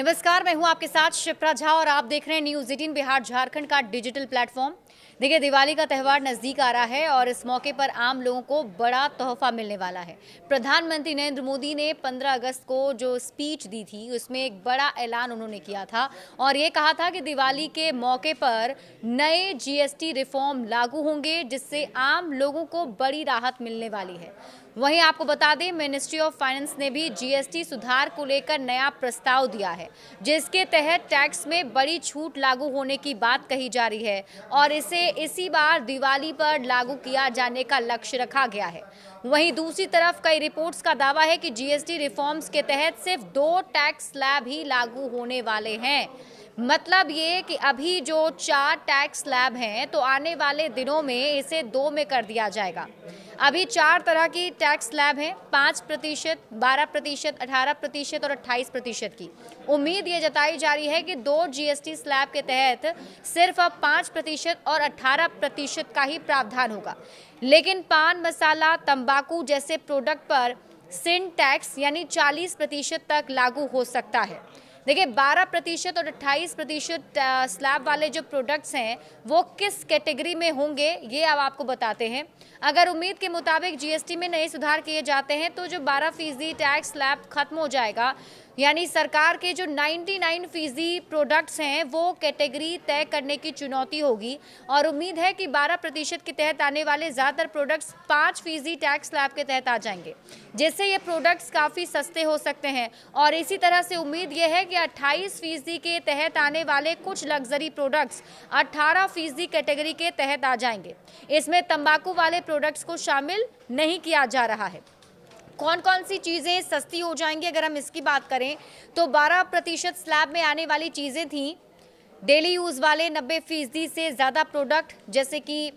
नमस्कार, मैं हूं आपके साथ शिप्रा झा और आप देख रहे हैं न्यूज़ 18 बिहार झारखंड का डिजिटल प्लेटफॉर्म। देखिए, दिवाली का त्यौहार नज़दीक आ रहा है और इस मौके पर आम लोगों को बड़ा तोहफा मिलने वाला है। प्रधानमंत्री नरेंद्र मोदी ने 15 अगस्त को जो स्पीच दी थी उसमें एक बड़ा ऐलान उन्होंने किया था और ये कहा था कि दिवाली के मौके पर नए जीएसटी रिफॉर्म लागू होंगे जिससे आम लोगों को बड़ी राहत मिलने वाली है। वहीं आपको बता दें, मिनिस्ट्री ऑफ फाइनेंस ने भी जीएसटी सुधार को लेकर नया प्रस्ताव दिया है जिसके तहत टैक्स में बड़ी छूट लागू होने की बात कही जा रही है और इसे इसी बार दिवाली पर लागू किया जाने का लक्ष्य रखा गया है। वहीं दूसरी तरफ कई रिपोर्ट्स का दावा है कि जीएसटी रिफॉर्म्स के तहत सिर्फ 2 टैक्स स्लैब ही लागू होने वाले हैं। मतलब ये कि अभी जो 4 टैक्स स्लैब हैं तो आने वाले दिनों में इसे 2 में कर दिया जाएगा। अभी 4 तरह की टैक्स स्लैब हैं, 5%, 12%, 18% और 28% की। उम्मीद ये जताई जा रही है कि 2 जीएसटी स्लैब के तहत सिर्फ अब 5% और 18% का ही प्रावधान होगा, लेकिन पान मसाला, तंबाकू जैसे प्रोडक्ट पर सिन टैक्स यानी 40% तक लागू हो सकता है। देखिए, 12% और 28% स्लैब वाले जो प्रोडक्ट्स हैं वो किस कैटेगरी में होंगे ये अब आपको बताते हैं। अगर उम्मीद के मुताबिक जीएसटी में नए सुधार किए जाते हैं तो जो 12% टैक्स स्लैब खत्म हो जाएगा, यानी सरकार के जो 99% प्रोडक्ट्स हैं वो कैटेगरी तय करने की चुनौती होगी और उम्मीद है कि 12% के तहत आने वाले ज़्यादातर प्रोडक्ट्स 5% टैक्स स्लैब के तहत आ जाएंगे, जिससे ये प्रोडक्ट्स काफ़ी सस्ते हो सकते हैं। और इसी तरह से उम्मीद ये है कि 28% के तहत आने वाले कुछ लग्जरी प्रोडक्ट्स 18% कैटेगरी के तहत आ जाएंगे। इसमें तंबाकू वाले प्रोडक्ट्स को शामिल नहीं किया जा रहा है। कौन कौन सी चीज़ें सस्ती हो जाएंगी अगर हम इसकी बात करें तो 12% स्लैब में आने वाली चीज़ें थी डेली यूज़ वाले 90% से ज़्यादा प्रोडक्ट, जैसे कि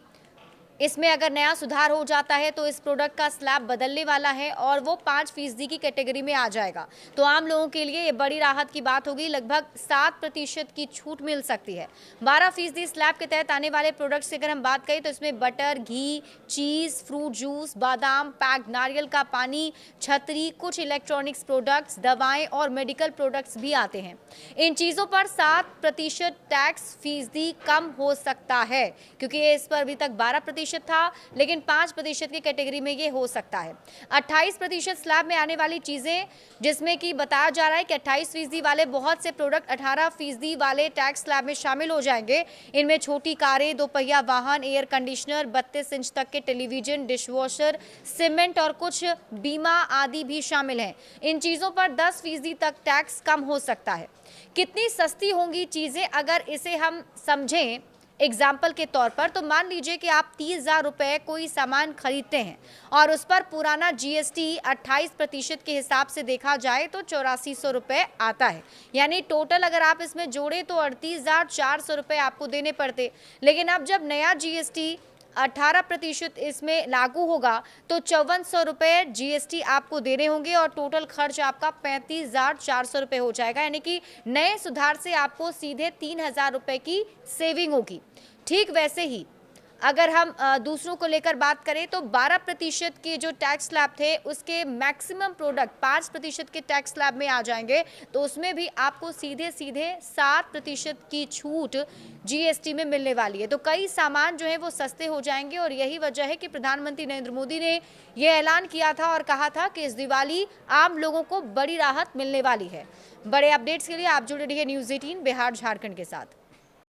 इसमें अगर नया सुधार हो जाता है तो इस प्रोडक्ट का स्लैब बदलने वाला है और वो 5% की कैटेगरी में आ जाएगा। तो आम लोगों के लिए ये बड़ी राहत की बात होगी, लगभग 7% की छूट मिल सकती है। 12% स्लैब के तहत आने वाले प्रोडक्ट्स की अगर हम बात करें तो इसमें बटर, घी, चीज़, फ्रूट जूस, बादाम, पैक्ड नारियल का पानी, छतरी, कुछ इलेक्ट्रॉनिक्स प्रोडक्ट्स, दवाएं और मेडिकल प्रोडक्ट्स भी आते हैं। इन चीज़ों पर 7% टैक्स फीसदी कम हो सकता है, क्योंकि इस पर अभी तक 12% था, लेकिन 5% की कैटेगरी में ये हो सकता है। 28% स्लैब में आने वाली चीजें, जिसमें कि बताया जा रहा है कि 28% वाले बहुत से प्रोडक्ट 18% वाले टैक्स स्लैब में शामिल हो जाएंगे। इनमें छोटी कारें, दोपहिया वाहन, एयर कंडीशनर, 32 इंच तक के टेलीविजन, डिशवॉशर, सीमेंट और कुछ बीमा आदि भी शामिल हैं। इन चीजों पर 10% तक टैक्स कम हो सकता है। कितनी सस्ती होंगी चीजें अगर इसे हम समझें एग्जाम्पल के तौर पर, तो मान लीजिए कि आप 30,000 रुपये कोई सामान खरीदते हैं और उस पर पुराना जीएसटी 28% के हिसाब से देखा जाए तो 8400 रुपये आता है, यानी टोटल अगर आप इसमें जोड़े तो 38,400 रुपये आपको देने पड़ते। लेकिन अब जब नया जीएसटी 18% इसमें लागू होगा तो 5400 रुपये जीएसटी आपको देने होंगे और टोटल खर्च आपका 35,400 रुपये हो जाएगा, यानी कि नए सुधार से आपको सीधे 3,000 रुपये की सेविंग होगी। ठीक वैसे ही अगर हम दूसरों को लेकर बात करें तो 12% के जो टैक्स स्लैब थे उसके मैक्सिमम प्रोडक्ट 5% के टैक्स स्लैब में आ जाएंगे, तो उसमें भी आपको सीधे 7% की छूट जीएसटी में मिलने वाली है। तो कई सामान जो है वो सस्ते हो जाएंगे और यही वजह है कि प्रधानमंत्री नरेंद्र मोदी ने ये ऐलान किया था और कहा था कि इस दिवाली आम लोगों को बड़ी राहत मिलने वाली है। बड़े अपडेट्स के लिए आप जुड़े रहिए न्यूज़ 18 बिहार झारखंड के साथ।